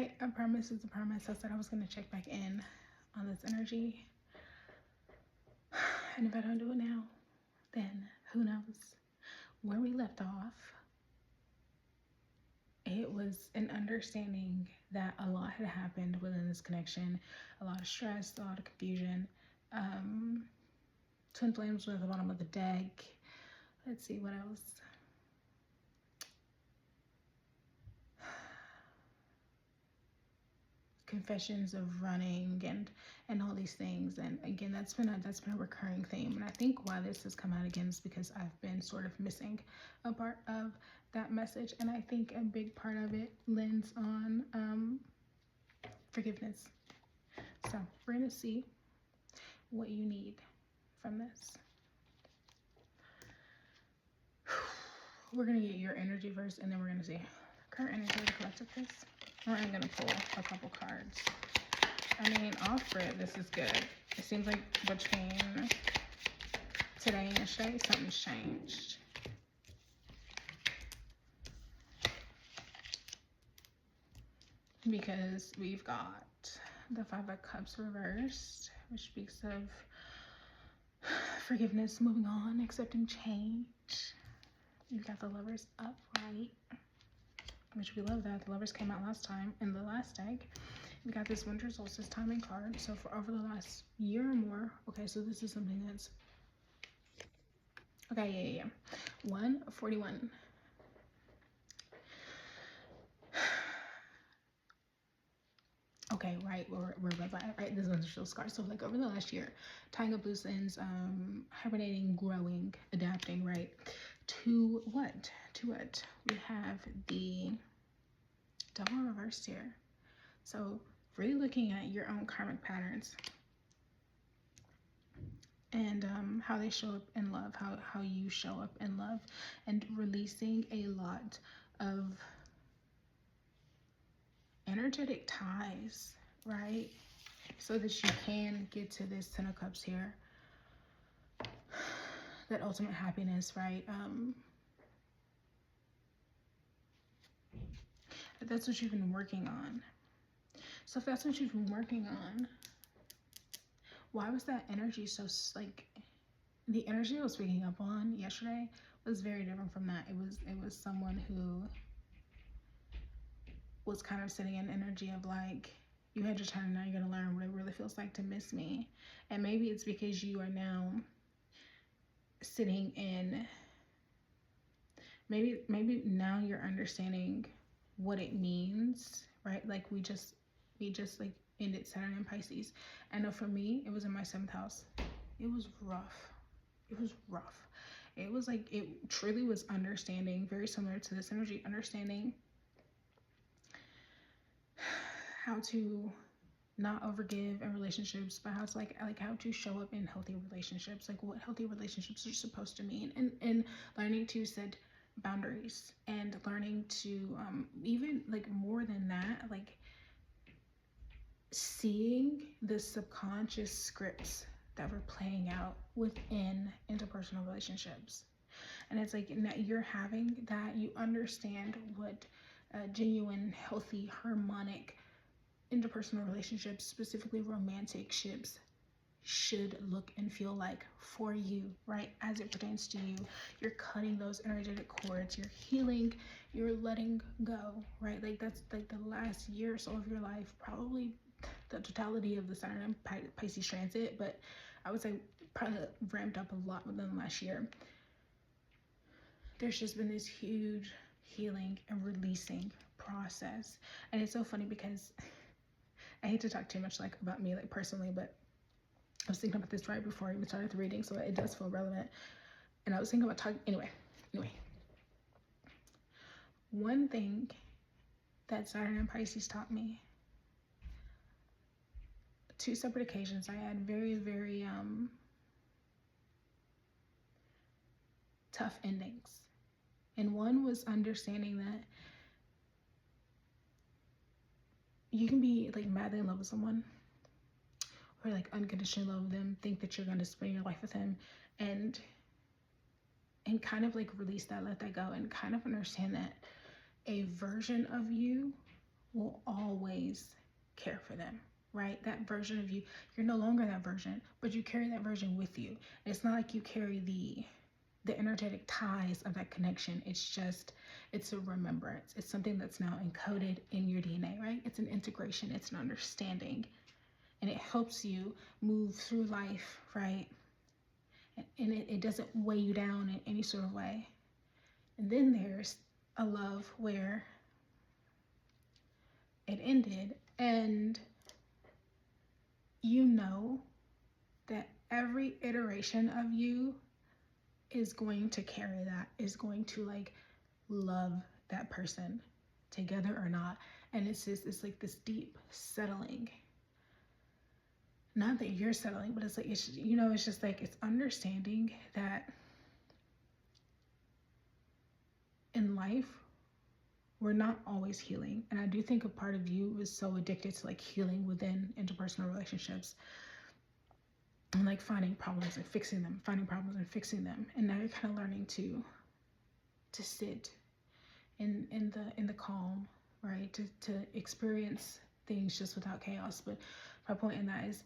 I promise it's a promise. I said I was going to check back in on this energy. And if I don't do it now, then who knows? Where we left off, it was an understanding that a lot had happened within this connection. A lot of stress, a lot of confusion. Twin flames were at the bottom of the deck. Let's see what else. Confessions of running and all these things, and again that's been a recurring theme, and I think why this has come out again is because I've been sort of missing a part of that message, and I think a big part of it lends on forgiveness. So we're gonna see what you need from this. We're gonna get your energy first, and then we're gonna see current energy of the collective, please. Or I'm gonna pull a couple cards. I mean, off rip, this is good. It seems like between today and yesterday, something's changed. Because we've got the Five of Cups reversed, which speaks of forgiveness, moving on, accepting change. You've got the Lovers upright, which we love that. The Lovers came out last time in the last deck. We got this Winter Solstice timing card. So for over the last year or more, okay, so this is something that's, okay, yeah. 141. Okay, right, we're right, this one's still scarred. So like over the last year, tying up loose ends, hibernating, growing, adapting, right? To what? We have the Devil reversed here. So really looking at your own karmic patterns and how they show up in love, how you show up in love, and releasing a lot of energetic ties, right? So that you can get to this Ten of Cups here, that ultimate happiness, right? That's what you've been working on. So if that's what you've been working on, why was that energy so, like, the energy I was picking up on yesterday was very different from that. It was someone who was kind of sitting in energy of like, you had your turn, now you're gonna learn what it really feels like to miss me. And maybe it's because you are now sitting in, maybe now you're understanding what it means, right? Like we just like ended Saturn and Pisces. I know for me, it was in my 7th house. It was rough. It was like, it truly was understanding, very similar to this energy, understanding how to not overgive in relationships, but how to like how to show up in healthy relationships, like what healthy relationships are supposed to mean, and learning to set boundaries, and learning to even like more than that, like seeing the subconscious scripts that were playing out within interpersonal relationships. And it's like now you're having that, you understand what genuine, healthy, harmonic interpersonal relationships, specifically romantic ships, should look and feel like for you, right? As it pertains to you, you're cutting those energetic cords, you're healing, you're letting go, right? Like that's like the last year or so of your life, probably the totality of the Saturn and Pisces transit, but I would say probably ramped up a lot within the last year. There's just been this huge healing and releasing process. And it's so funny because I hate to talk too much like about me, like personally, but I was thinking about this right before I even started the reading, so it does feel relevant. And I was thinking about talking, anyway. One thing that Saturn and Pisces taught me, 2 separate occasions, I had very, very tough endings. And one was understanding that you can be like madly in love with someone, or like unconditionally love them, think that you're going to spend your life with them, and kind of like release that, let that go, and kind of understand that a version of you will always care for them, right? That version of you, you're no longer that version, but you carry that version with you. It's not like you carry the energetic ties of that connection. It's a remembrance. It's something that's now encoded in your DNA, right? It's an integration, it's an understanding, and it helps you move through life, right? And it doesn't weigh you down in any sort of way. And then there's a love where it ended, and you know that every iteration of you is going to carry that, is going to like love that person, together or not. And it's like this deep settling. Not that you're settling, but it's like, it's just like, it's understanding that in life we're not always healing. And I do think a part of you is so addicted to like healing within interpersonal relationships, and like finding problems and fixing them, finding problems and fixing them. And now you're kind of learning to sit in the calm, right? To experience things just without chaos. But my point in that is,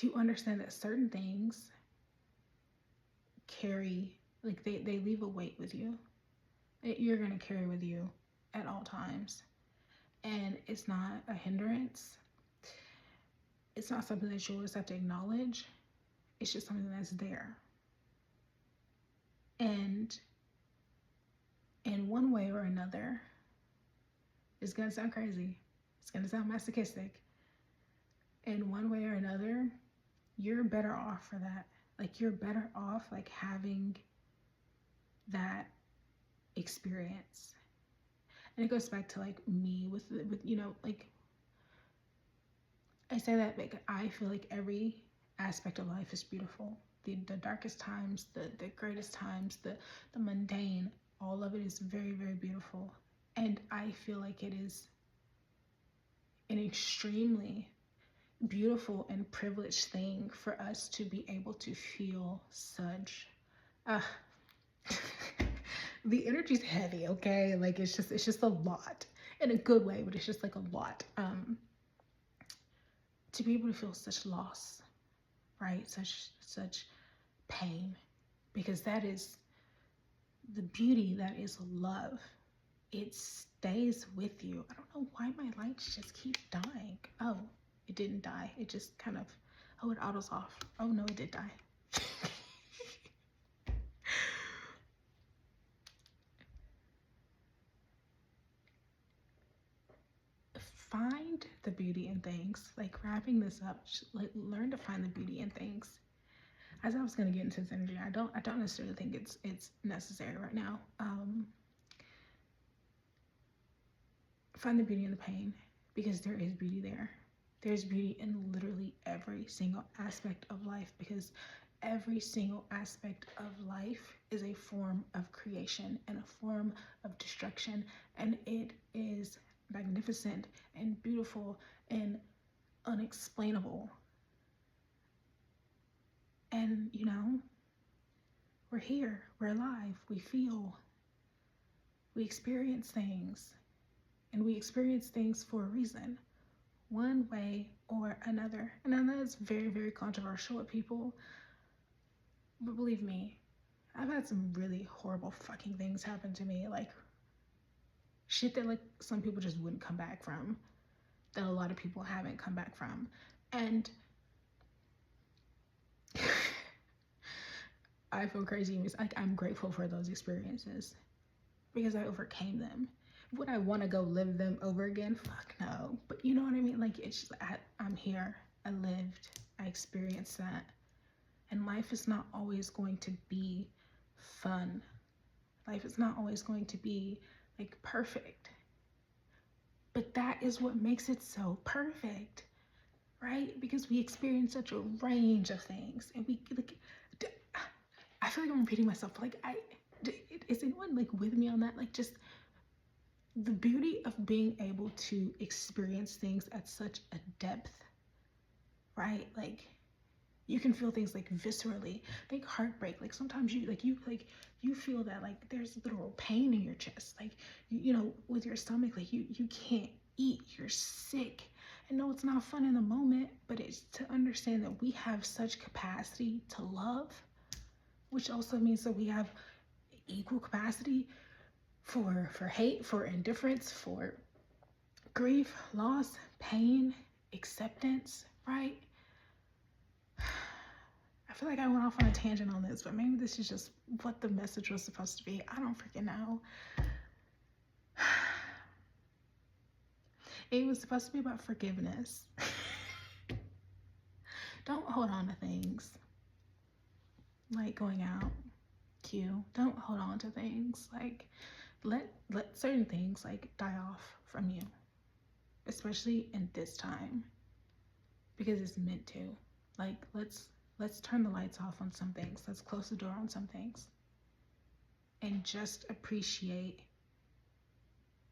you understand that certain things carry, like they leave a weight with you. You're gonna carry with you at all times, and it's not a hindrance. It's not something that you always have to acknowledge. It's just something that's there. And in one way or another, it's gonna sound crazy, it's gonna sound masochistic, in one way or another, you're better off for that. Like, you're better off like having that experience. And it goes back to like me with like, I say that like I feel like every aspect of life is beautiful. The darkest times, the greatest times, the mundane, all of it is very, very beautiful. And I feel like it is an extremely beautiful and privileged thing for us to be able to feel such the energy's heavy, okay? Like, it's just a lot, in a good way, but it's just like a lot. To be able to feel such loss, right? Such pain, because that is the beauty, that is love. It stays with you. I don't know why my lights just keep dying. Oh, it didn't die. It just kind of, oh, it autos off. Oh no, it did die. Find the beauty in things. Like, wrapping this up, like, learn to find the beauty in things. As I was gonna get into this energy, I don't necessarily think it's necessary right now. Find the beauty in the pain, because there is beauty there. There's beauty in literally every single aspect of life, because every single aspect of life is a form of creation and a form of destruction, and it is magnificent and beautiful and unexplainable. And we're here, we're alive, we feel, we experience things, and we experience things for a reason, one way or another. And I know it's very, very controversial with people, but believe me, I've had some really horrible fucking things happen to me, like shit that like some people just wouldn't come back from, that a lot of people haven't come back from. And I feel crazy. It's like, I'm grateful for those experiences because I overcame them. Would I want to go live them over again? Fuck no. But you know what I mean? Like, it's just, I'm here. I lived. I experienced that. And life is not always going to be fun. Life is not always going to be like perfect. But that is what makes it so perfect, right? Because we experience such a range of things, and we like, I feel like I'm repeating myself, but like, is anyone like with me on that? Like, just the beauty of being able to experience things at such a depth, right? Like, You can feel things like viscerally, like heartbreak. Like sometimes you feel that like there's literal pain in your chest. Like you know, with your stomach, like you can't eat, you're sick. And no, it's not fun in the moment, but it's to understand that we have such capacity to love, which also means that we have equal capacity for hate, for indifference, for grief, loss, pain, acceptance, right? I feel like I went off on a tangent on this, but maybe this is just what the message was supposed to be. I don't freaking know. It was supposed to be about forgiveness. Don't hold on to things. Like going out. Don't hold on to things. Like let certain things like die off from you. Especially in this time. Because it's meant to. Like let's turn the lights off on some things. Let's close the door on some things. And just appreciate.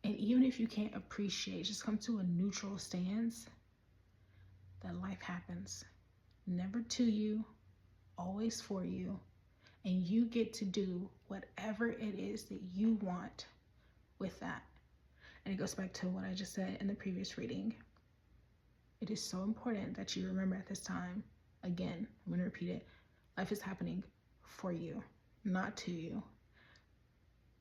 And even if you can't appreciate, just come to a neutral stance that life happens. Never to you, always for you. And you get to do whatever it is that you want with that. And it goes back to what I just said in the previous reading. It is so important that you remember at this time, again, I'm going to repeat it, life is happening for you, not to you.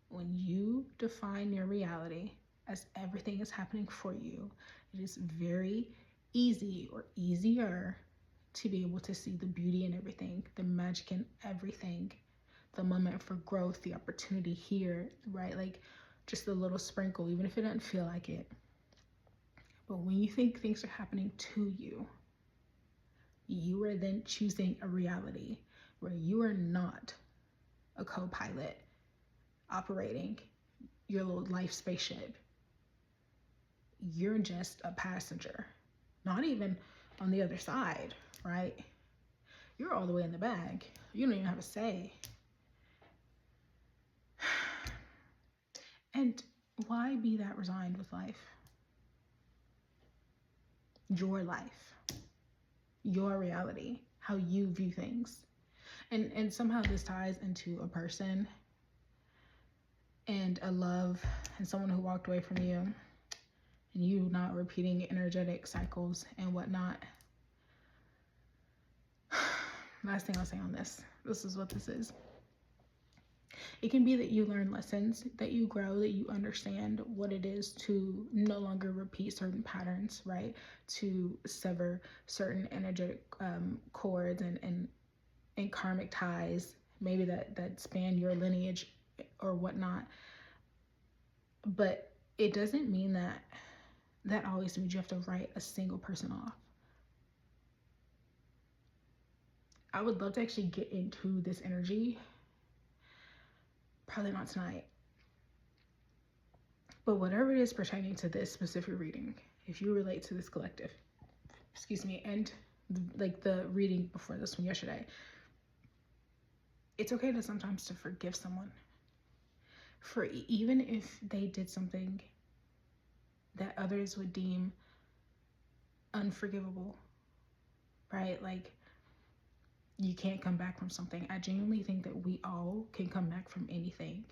When you define your reality as everything is happening for you, it is very easy or easier to be able to see the beauty in everything, the magic in everything, the moment for growth, the opportunity here, right? Like just a little sprinkle, even if it doesn't feel like it. But when you think things are happening to you, you are then choosing a reality where you are not a co-pilot operating your little life spaceship. You're just a passenger, not even on the other side, right? You're all the way in the back. You don't even have a say. And why be that resigned with life? Your life, your reality, how you view things. And somehow this ties into a person and a love and someone who walked away from you and you not repeating energetic cycles and whatnot. Last thing I'll say on this is what this is. It can be that you learn lessons, that you grow, that you understand what it is to no longer repeat certain patterns, right? To sever certain energetic cords and karmic ties, maybe that span your lineage or whatnot. But it doesn't mean that always means you have to write a single person off. I would love to actually get into this energy. Probably not tonight. But whatever it is pertaining to this specific reading, if you relate to this collective, and like the reading before this one yesterday, it's okay to sometimes to forgive someone for even if they did something that others would deem unforgivable, right? Like you can't come back from something. I genuinely think that we all can come back from anything.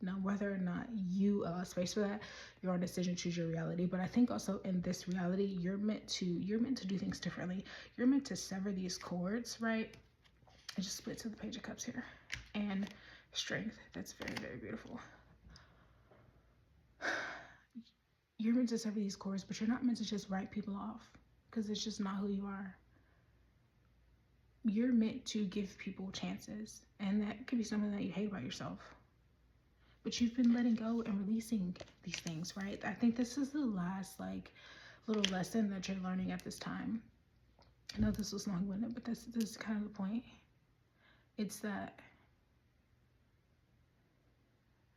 Now, whether or not you allow space for that, your own decision, choose your reality. But I think also in this reality, you're meant to do things differently. You're meant to sever these cords, right? I just split to the Page of Cups here. And strength. That's very, very beautiful. You're meant to sever these cords, but you're not meant to just write people off because it's just not who you are. You're meant to give people chances, and that could be something that you hate about yourself. But you've been letting go and releasing these things, right? I think this is the last like little lesson that you're learning at this time. I know this was long-winded, but this is kind of the point. It's that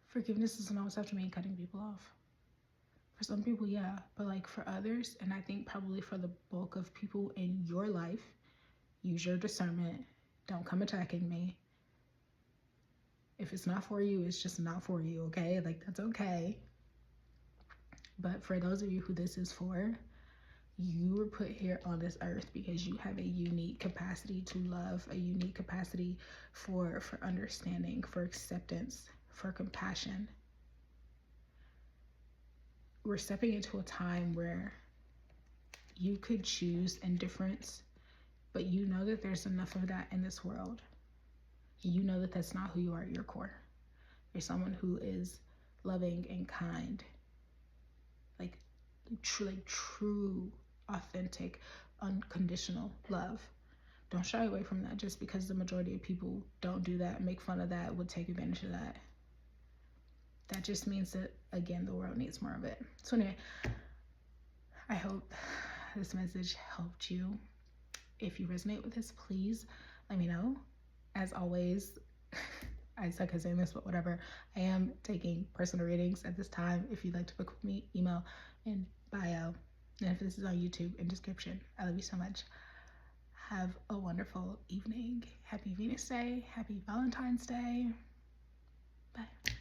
forgiveness doesn't always have to mean cutting people off. For some people, yeah, but like for others, and I think probably for the bulk of people in your life, use your discernment. Don't come attacking me. If it's not for you, it's just not for you, okay? Like, that's okay. But for those of you who this is for, You were put here on this earth because you have a unique capacity to love, a unique capacity for understanding, for acceptance, for compassion. We're stepping into a time where you could choose indifference, but you know that there's enough of that in this world. You know that that's not who you are at your core. You're someone who is loving and kind, like true, authentic, unconditional love. Don't shy away from that just because the majority of people don't do that, make fun of that, would take advantage of that. That just means that, again, the world needs more of it. So anyway, I hope this message helped you. If you resonate with this, please let me know. As always, I suck at saying this, but whatever. I am taking personal readings at this time. If you'd like to book with me, email in bio. And if this is on YouTube, in description. I love you so much. Have a wonderful evening. Happy Venus Day. Happy Valentine's Day. Bye.